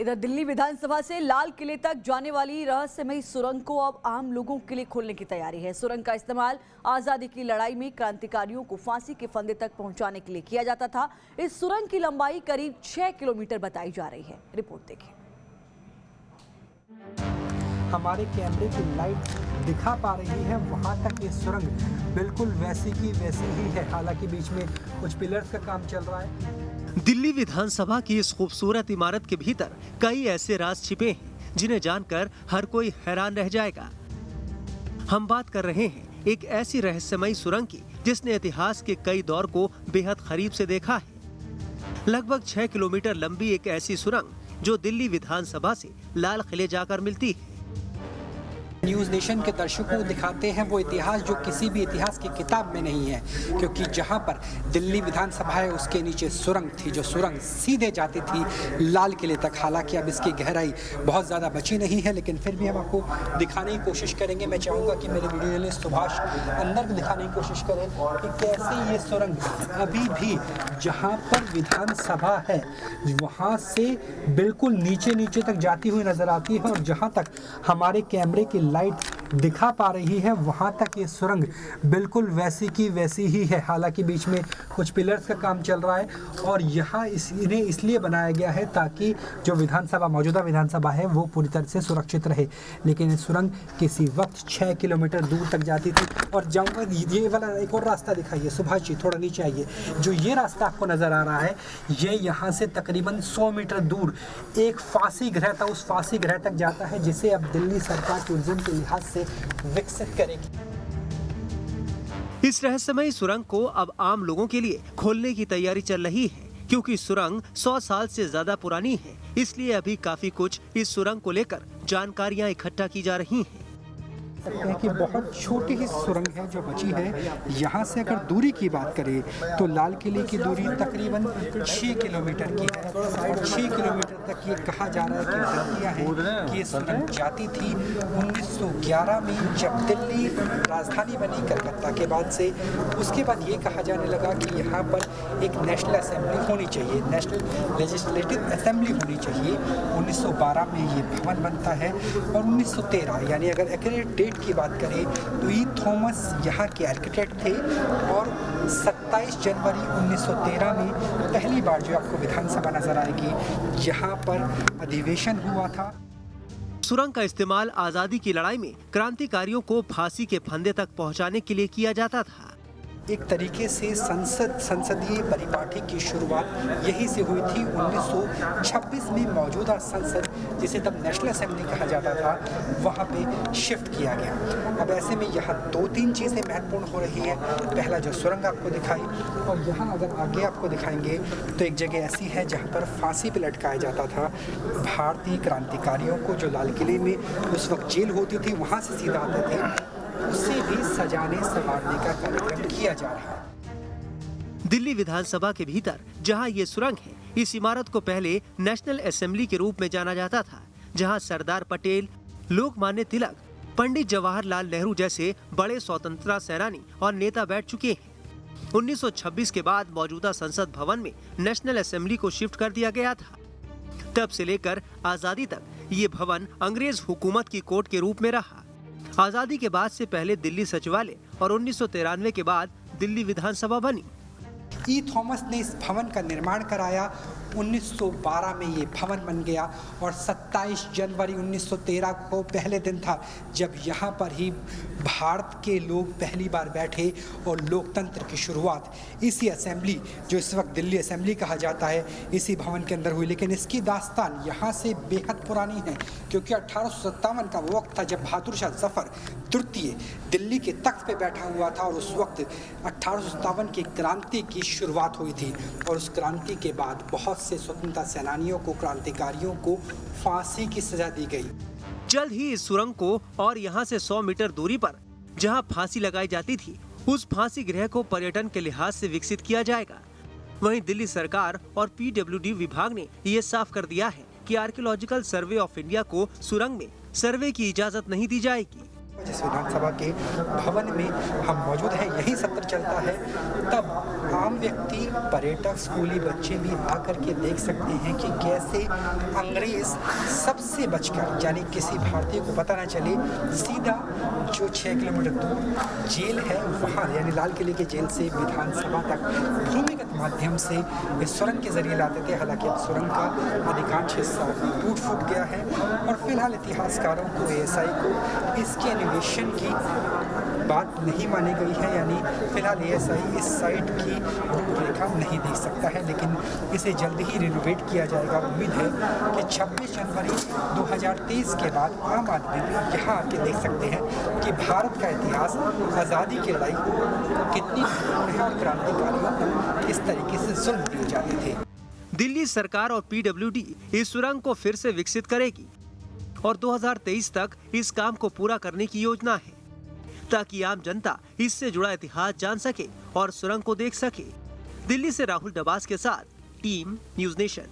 इधर दिल्ली विधानसभा से लाल किले तक जाने वाली रहस्यमयी सुरंग को अब आम लोगों के लिए खोलने की तैयारी है। सुरंग का इस्तेमाल आजादी की लड़ाई में क्रांतिकारियों को फांसी के फंदे तक पहुंचाने के लिए किया जाता था। इस सुरंग की लंबाई करीब 6 किलोमीटर बताई जा रही है। रिपोर्ट देखिए। हमारे कैमरे की लाइट दिखा पा रही है, वहां तक ये सुरंग बिल्कुल वैसी की वैसी ही है। हालांकि बीच में कुछ पिलर्स का काम चल रहा है। दिल्ली विधानसभा की इस खूबसूरत इमारत के भीतर कई ऐसे राज छिपे हैं जिन्हें जानकर हर कोई हैरान रह जाएगा। हम बात कर रहे हैं एक ऐसी रहस्यमयी सुरंग की जिसने इतिहास के कई दौर को बेहद करीब से देखा है। लगभग 6 किलोमीटर लंबी एक ऐसी सुरंग जो दिल्ली विधानसभा से लाल किले जाकर मिलती है। न्यूज़ नेशन के दर्शकों को दिखाते हैं वो इतिहास जो किसी भी इतिहास की किताब में नहीं है, क्योंकि जहां पर दिल्ली विधानसभा है उसके नीचे सुरंग थी, जो सुरंग सीधे जाती थी लाल किले तक। हालांकि अब इसकी गहराई बहुत ज़्यादा बची नहीं है, लेकिन फिर भी हम आपको दिखाने की कोशिश करेंगे। मैं चाहूँगा कि मेरे वीडियो जर्नलिस्ट सुभाष अंदर भी दिखाने की कोशिश करें कि कैसे ये सुरंग अभी भी जहाँ पर विधानसभा है वहाँ से बिल्कुल नीचे नीचे तक जाती हुई नजर आती है। और जहाँ तक हमारे कैमरे की लाइट दिखा पा रही है वहां तक ये सुरंग बिल्कुल वैसी की वैसी ही है। हालांकि बीच में कुछ पिलर्स का काम चल रहा है और यहाँ इन्हें इसलिए बनाया गया है ताकि जो विधानसभा मौजूदा विधानसभा है वो पूरी तरह से सुरक्षित रहे। लेकिन ये सुरंग किसी वक्त 6 किलोमीटर दूर तक जाती थी। और जाऊँगा ये वाला एक और रास्ता दिखाइए सुभाष जी, थोड़ा नीचे आइए। जो ये रास्ता आपको नज़र आ रहा है ये यहाँ से तकरीबन 100 मीटर दूर एक फांसी गृह था, उस फांसी गृह तक जाता है जिसे अब दिल्ली सरकार टूरिज्म के लिहाज से विकसित करेगी। इस रहस्यमयी सुरंग को अब आम लोगों के लिए खोलने की तैयारी चल रही है, क्योंकि सुरंग 100 साल से ज्यादा पुरानी है। इसलिए अभी काफी कुछ इस सुरंग को लेकर जानकारियां इकट्ठा की जा रही हैं। सकते हैं कि बहुत छोटी ही सुरंग है जो बची है। यहाँ से अगर दूरी की बात करें तो लाल किले की दूरी तकरीबन 6 किलोमीटर की है। और 6 किलोमीटर तक ये कहा जा रहा है कि गलतियाँ हैं कि ये सुरंग जाती थी 1911 में, जब दिल्ली राजधानी बनी कलकत्ता के बाद से। उसके बाद ये कहा जाने लगा कि यहाँ पर एक नेशनल असेंबली होनी चाहिए, नेशनल लेजिस्लेटिव असेंबली होनी चाहिए। 1912 में ये भवन बनता है और 1913 यानी अगर एक्यूरेट की बात करें तो ई थॉमस यहाँ के आर्किटेक्ट थे। और 27 जनवरी 1913 में पहली बार जो आपको विधानसभा नजर आएगी यहाँ पर अधिवेशन हुआ था। सुरंग का इस्तेमाल आजादी की लड़ाई में क्रांतिकारियों को फांसी के फंदे तक पहुंचाने के लिए किया जाता था। एक तरीके से संसदीय परिपाठी की शुरुआत यहीं से हुई थी। 1926 में मौजूदा संसद, जिसे तब नेशनल असेंबली कहा जाता था, वहाँ पे शिफ्ट किया गया। अब ऐसे में यहाँ 2-3 चीज़ें महत्वपूर्ण हो रही हैं। पहला जो सुरंग आपको दिखाई, और यहाँ अगर आगे आपको दिखाएंगे तो एक जगह ऐसी है जहाँ पर फांसी पे लटकाया जाता था भारतीय क्रांतिकारियों को, जो लाल किले में उस वक्त जेल होती थी वहाँ से सीधा आते थे। उसे भी सजाने संवारने का कार्यक्रम किया जा रहा है। दिल्ली विधानसभा के भीतर जहां ये सुरंग है, इस इमारत को पहले नेशनल असेंबली के रूप में जाना जाता था, जहां सरदार पटेल, लोकमान्य तिलक, पंडित जवाहरलाल नेहरू जैसे बड़े स्वतंत्रता सेनानी और नेता बैठ चुके हैं। 1926 के बाद मौजूदा संसद भवन में नेशनल असेंबली को शिफ्ट कर दिया गया था। तब से लेकर आजादी तक ये भवन अंग्रेज हुकूमत की कोर्ट के रूप में रहा। आजादी के बाद से पहले दिल्ली सचिवालय और 1993 के बाद दिल्ली विधानसभा बनी। ई थॉमस ने इस भवन का निर्माण कराया। 1912 में ये भवन बन गया और 27 जनवरी 1913 को पहले दिन था जब यहाँ पर ही भारत के लोग पहली बार बैठे और लोकतंत्र की शुरुआत इसी असेंबली, जो इस वक्त दिल्ली असेंबली कहा जाता है, इसी भवन के अंदर हुई। लेकिन इसकी दास्तान यहाँ से बेहद पुरानी है, क्योंकि 1857 का वो वक्त था जब बहादुर शाह जफर तृतीय दिल्ली के तख्त पे बैठा हुआ था। और उस वक्त 1857 की क्रांति की शुरुआत हुई थी। और उस क्रांति के बाद बहुत से स्वतंत्रता सेनानियों को, क्रांतिकारियों को फांसी की सजा दी गई। जल्द ही इस सुरंग को और यहाँ से 100 मीटर दूरी पर जहाँ फांसी लगाई जाती थी, उस फांसी गृह को पर्यटन के लिहाज से विकसित किया जाएगा। वहीं दिल्ली सरकार और PWD विभाग ने ये साफ कर दिया है कि आर्कियोलॉजिकल सर्वे ऑफ इंडिया को सुरंग में सर्वे की इजाजत नहीं दी जाएगी। जिस विधानसभा के भवन में हम मौजूद हैं, यही सत्र चलता है, तब आम व्यक्ति, पर्यटक, स्कूली बच्चे भी आकर के देख सकते हैं कि कैसे अंग्रेज सबसे बचकर, यानी किसी भारतीय को पता न चले, सीधा जो 6 किलोमीटर दूर जेल है वहाँ, यानी लाल किले के जेल से विधानसभा तक भूमिगत माध्यम से इस सुरंग के जरिए लाते थे। हालांकि अब सुरंग का अधिकांश हिस्सा टूट फूट गया है और फिलहाल इतिहासकारों को, एएसआई को इसके इनोवेशन की बात नहीं मानी गई है, यानी फिलहाल एएसआई इस साइट की रूपरेखा नहीं देख सकता है, लेकिन इसे जल्द ही रिनोवेट किया जाएगा। उम्मीद है कि 26 जनवरी 2023 के बाद आम आदमी भी यहाँ आके देख सकते हैं कि भारत का इतिहास, आज़ादी की लड़ाई कितनी महत्वपूर्ण है और क्रांतिकारियों को इस तरीके से जुल्म दिए जाते थे। दिल्ली सरकार और पीडब्ल्यूडी इस सुरंग को फिर से विकसित करेगी और 2023 तक इस काम को पूरा करने की योजना है, ताकि आम जनता इससे जुड़ा इतिहास जान सके और सुरंग को देख सके। दिल्ली से राहुल डबास के साथ टीम न्यूज़ नेशन।